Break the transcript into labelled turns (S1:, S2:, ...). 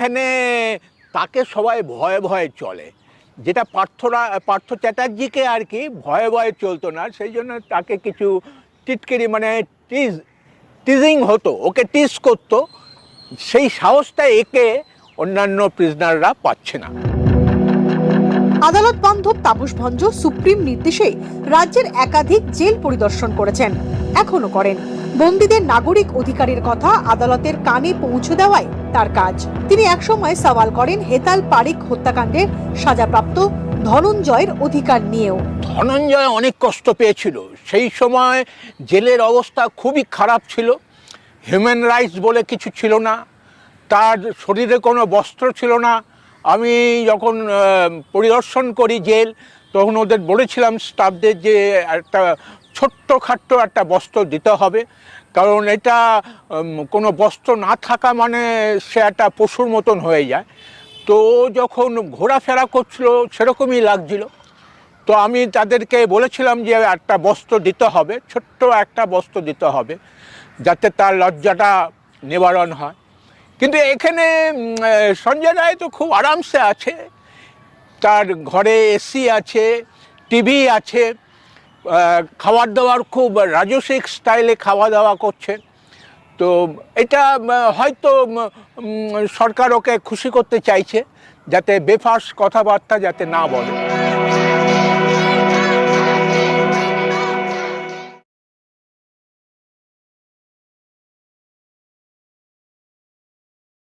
S1: এখানে তাকে সবাই ভয়ে ভয়ে চলে, যেটা পার্থ চ্যাটার্জিকে আর কি ভয়ে ভয়ে চলতো না, সেই জন্য তাকে কিছু টিটকিরি মানে টিজিং হতো, ওকে টিজ করতো। সেই সাহসটা একে অন্যান্য প্রিজনাররা পাচ্ছে না।
S2: আদালত বান্ধব তাপস ভঞ্জ সুপ্রিম নির্দেশে রাজ্যের একাধিক জেল পরিদর্শন করেছেন, এখনো করেন। বন্দীদের নাগরিক অধিকারের কথা আদালতের কানে পৌঁছে দেওয়াই তার কাজ। তিনি একসময় সওয়াল করেন হেতাল পারিক হত্যাকাণ্ডের সাজাপ্রাপ্ত ধনঞ্জয়ের অধিকার নিয়েও।
S1: ধনঞ্জয় অনেক কষ্ট পেয়েছিল, সেই সময় জেলের অবস্থা খুবই খারাপ ছিল, হিউম্যান রাইটস বলে কিছু ছিল না, তার শরীরে কোনো বস্ত্র ছিল না। আমি যখন পরিদর্শন করি জেল, তখন ওদের বলেছিলাম স্টাফদের যে একটা ছোট্টখাট্টো একটা বস্ত্র দিতে হবে, কারণ এটা কোনো বস্ত্র না থাকা মানে সে একটা পশুর মতন হয়ে যায়। তো যখন ঘোরাফেরা করছিল সেরকমই লাগছিল, তো আমি তাদেরকে বলেছিলাম যে একটা বস্ত্র দিতে হবে, ছোট্ট একটা বস্ত্র দিতে হবে, যাতে তার লজ্জাটা নিবারণ হয়। কিন্তু এখানে সঞ্জয় রায় তো খুব আরামসে আছে, তার ঘরে এসি আছে, টিভি আছে, খাবার দাবার খুব রাজসিক স্টাইলে খাওয়া দাওয়া করছে। তো এটা হয়তো সরকার ওকে খুশি করতে চাইছে, যাতে বেফাঁস কথাবার্তা যাতে না বলে।